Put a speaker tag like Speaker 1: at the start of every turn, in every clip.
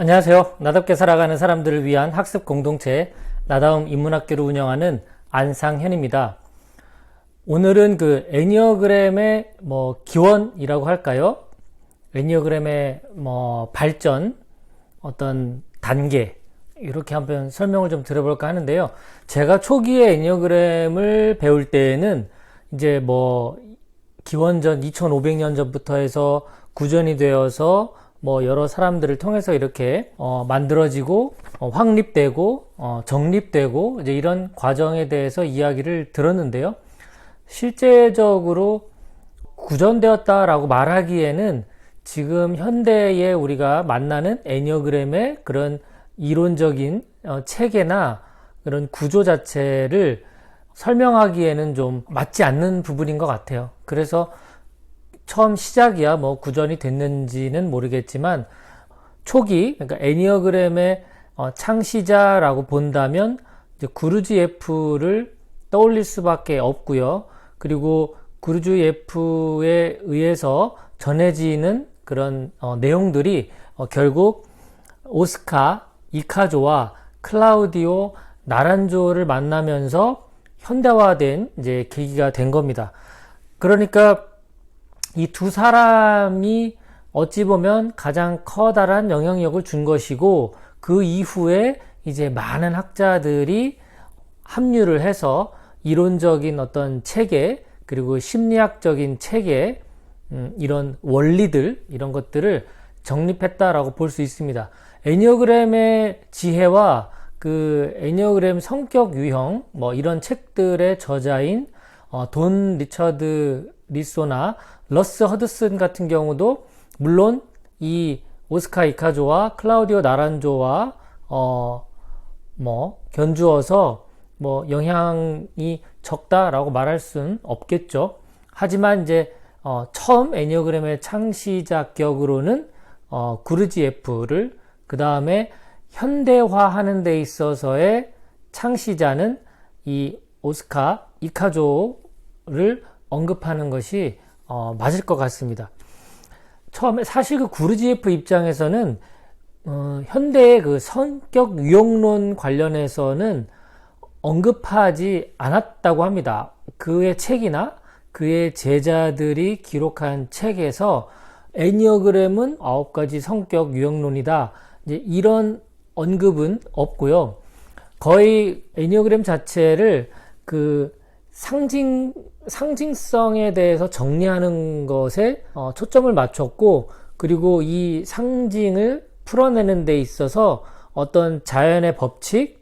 Speaker 1: 안녕하세요. 나답게 살아가는 사람들을 위한 학습 공동체 나다움 인문학교를 운영하는 안상현입니다. 오늘은 그 애니어그램의 기원이라고 할까요? 애니어그램의 발전, 어떤 단계, 이렇게 한번 설명을 좀 들어볼까 하는데요. 제가 초기에 애니어그램을 배울 때에는 이제 기원전 2500년 전부터 해서 구전이 되어서 여러 사람들을 통해서 이렇게 만들어지고 확립되고 정립되고 이제 이런 과정에 대해서 이야기를 들었는데요. 실제적으로 구전되었다라고 말하기에는 지금 현대에 우리가 만나는 애니어그램의 그런 이론적인 체계나 그런 구조 자체를 설명하기에는 좀 맞지 않는 부분인 것 같아요. 그래서 처음 시작이야 구전이 됐는지는 모르겠지만 초기, 그러니까 애니어그램의 창시자라고 본다면 이제 구르지예프를 떠올릴 수밖에 없고요. 그리고 구르지예프에 의해서 전해지는 그런 내용들이 결국 오스카 이카조와 클라우디오 나란조를 만나면서 현대화된 이제 계기가 된 겁니다. 그러니까 이 두 사람이 어찌 보면 가장 커다란 영향력을 준 것이고, 그 이후에 이제 많은 학자들이 합류를 해서 이론적인 어떤 체계, 그리고 심리학적인 체계, 이런 원리들, 이런 것들을 정립했다라고 볼 수 있습니다. 애니어그램의 지혜와 그 애니어그램 성격 유형, 이런 책들의 저자인 돈 리처드 리소나 러스 허드슨 같은 경우도 물론 이 오스카 이카조와 클라우디오 나란조와 견주어서 영향이 적다라고 말할 수는 없겠죠. 하지만 이제 처음 애니어그램의 창시자격으로는 구르지예프를, 그 다음에 현대화하는 데 있어서의 창시자는 이 오스카 이카조를 언급하는 것이 맞을 것 같습니다. 처음에 사실 그 구르지예프 입장에서는 현대의 그 성격 유형론 관련해서는 언급하지 않았다고 합니다. 그의 책이나 그의 제자들이 기록한 책에서 애니어그램은 9가지 성격 유형론이다, 이제 이런 언급은 없고요. 거의 애니어그램 자체를 그 상징성에 대해서 정리하는 것에 초점을 맞췄고, 그리고 이 상징을 풀어내는 데 있어서 어떤 자연의 법칙,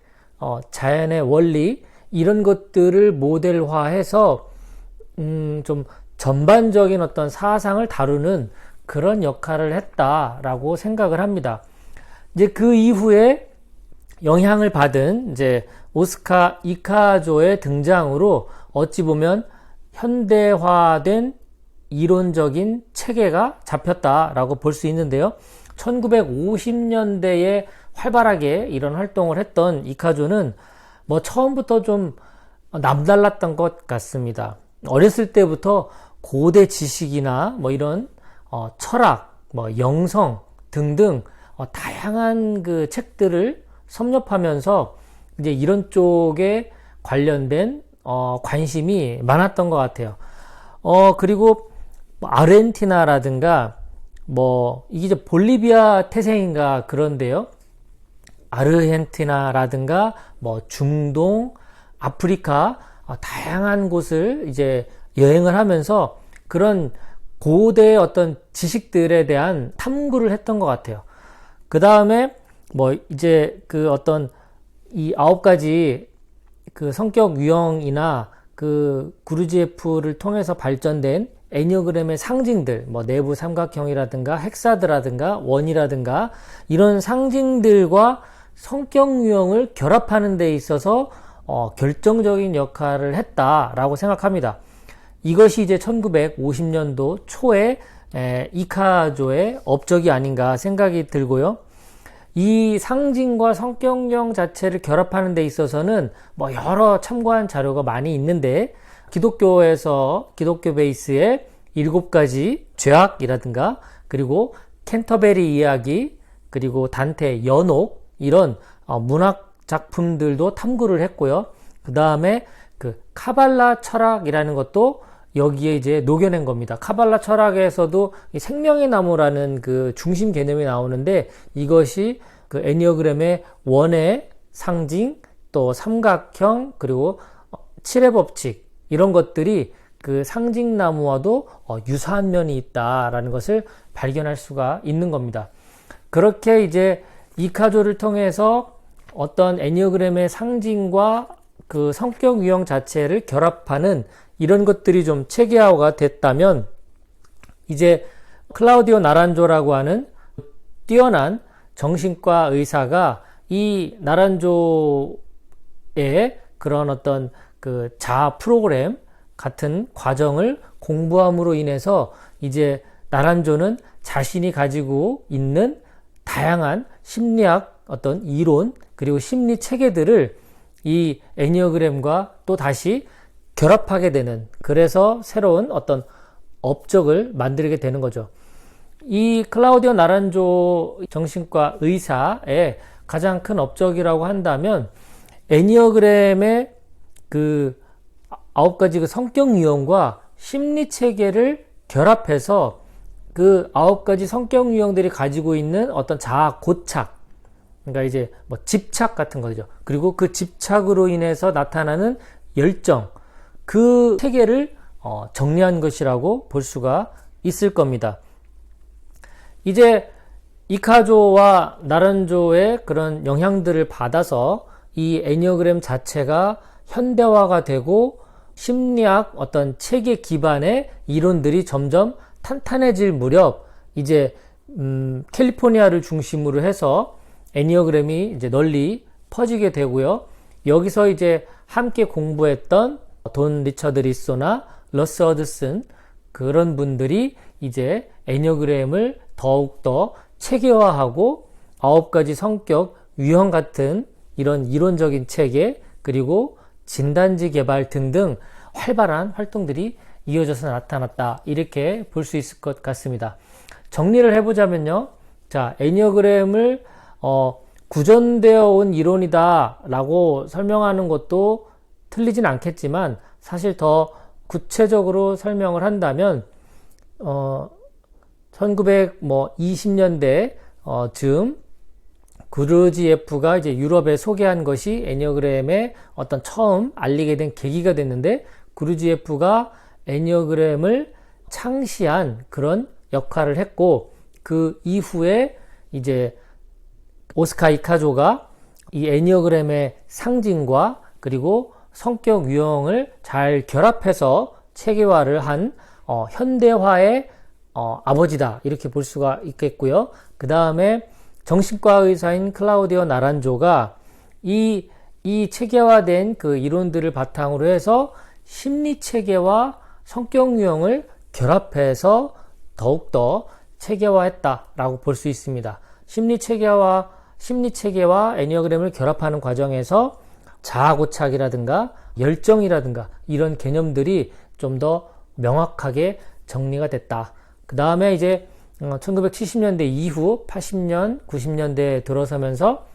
Speaker 1: 자연의 원리, 이런 것들을 모델화해서 좀 전반적인 어떤 사상을 다루는 그런 역할을 했다라고 생각을 합니다. 이제 그 이후에 영향을 받은 이제 오스카 이카조의 등장으로 어찌 보면 현대화된 이론적인 체계가 잡혔다라고 볼 수 있는데요. 1950년대에 활발하게 이런 활동을 했던 이카조는 처음부터 좀 남달랐던 것 같습니다. 어렸을 때부터 고대 지식이나 이런 철학, 영성 등등 다양한 그 책들을 섭렵하면서 이제 이런 쪽에 관련된 관심이 많았던 것 같아요. 그리고 아르헨티나라든가 이게 이제 볼리비아 태생인가 그런데요. 아르헨티나라든가 중동, 아프리카 다양한 곳을 이제 여행을 하면서 그런 고대의 어떤 지식들에 대한 탐구를 했던 것 같아요. 그 다음에 이제 그 어떤 이 9가지 그 성격 유형이나 그 구르지예프를 통해서 발전된 애니어그램의 상징들, 내부 삼각형이라든가 헥사드라든가 원이라든가 이런 상징들과 성격 유형을 결합하는 데 있어서 결정적인 역할을 했다라고 생각합니다. 이것이 이제 1950년도 초에 이카조의 업적이 아닌가 생각이 들고요. 이 상징과 성격형 자체를 결합하는 데 있어서는 여러 참고한 자료가 많이 있는데, 기독교에서 기독교 베이스의 7가지 죄악이라든가, 그리고 캔터베리 이야기, 그리고 단테, 연옥 이런 문학 작품들도 탐구를 했고요. 그 다음에 그 카발라 철학이라는 것도 여기에 이제 녹여낸 겁니다. 카발라 철학에서도 이 생명의 나무라는 그 중심 개념이 나오는데 이것이 그 애니어그램의 원의 상징, 또 삼각형, 그리고 칠의 법칙 이런 것들이 그 상징나무와도 유사한 면이 있다라는 것을 발견할 수가 있는 겁니다. 그렇게 이제 이카조를 통해서 어떤 애니어그램의 상징과 그 성격 유형 자체를 결합하는 이런 것들이 좀 체계화가 됐다면 이제 클라우디오 나란조라고 하는 뛰어난 정신과 의사가 이 나란조의 그런 어떤 그 자아 프로그램 같은 과정을 공부함으로 인해서 이제 나란조는 자신이 가지고 있는 다양한 심리학 어떤 이론 그리고 심리 체계들을 이 애니어그램과 또 다시 결합하게 되는, 그래서 새로운 어떤 업적을 만들게 되는 거죠. 이 클라우디오 나란조 정신과 의사의 가장 큰 업적이라고 한다면 애니어그램의 그 9가지 그 성격 유형과 심리 체계를 결합해서 그 9가지 성격 유형들이 가지고 있는 어떤 자아 고착, 그러니까 이제 뭐 집착 같은 거죠. 그리고 그 집착으로 인해서 나타나는 열정, 그 체계를 정리한 것이라고 볼 수가 있을 겁니다. 이제 이카조와 나란조의 그런 영향들을 받아서 이 애니어그램 자체가 현대화가 되고 심리학 어떤 체계 기반의 이론들이 점점 탄탄해질 무렵 이제 캘리포니아를 중심으로 해서 애니어그램이 이제 널리 퍼지게 되고요. 여기서 이제 함께 공부했던 돈 리처드 리소나 러스 허드슨 그런 분들이 이제 애니어그램을 더욱더 체계화하고 9가지 성격 유형 같은 이런 이론적인 체계 그리고 진단지 개발 등등 활발한 활동들이 이어져서 나타났다, 이렇게 볼 수 있을 것 같습니다. 정리를 해보자면요, 자, 애니어그램을 구전되어 온 이론이다 라고 설명하는 것도 틀리진 않겠지만 사실 더 구체적으로 설명을 한다면 1920년대 즈음 구르지예프가 이제 유럽에 소개한 것이 애니어그램의 어떤 처음 알리게 된 계기가 됐는데, 구르지예프가 애니어그램을 창시한 그런 역할을 했고, 그 이후에 이제 오스카 이카조가 이 애니어그램의 상징과 그리고 성격 유형을 잘 결합해서 체계화를 한 현대화의 아버지다, 이렇게 볼 수가 있겠고요. 그 다음에 정신과 의사인 클라우디오 나란조가 이 체계화된 그 이론들을 바탕으로 해서 심리 체계와 성격 유형을 결합해서 더욱더 체계화했다라고 볼 수 있습니다. 심리 체계와 애니어그램을 결합하는 과정에서 자아 고착이라든가 열정이라든가 이런 개념들이 좀 더 명확하게 정리가 됐다. 그 다음에 이제 1970년대 이후 80년, 90년대에 들어서면서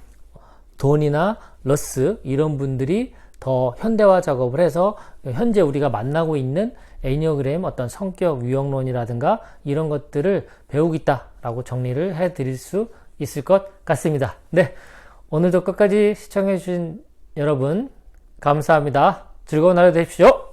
Speaker 1: 돈이나 러스 이런 분들이 더 현대화 작업을 해서 현재 우리가 만나고 있는 애니어그램 어떤 성격 유형론이라든가 이런 것들을 배우겠다라고 정리를 해드릴 수 있을 것 같습니다. 네, 오늘도 끝까지 시청해 주신 여러분 감사합니다. 즐거운 하루 되십시오.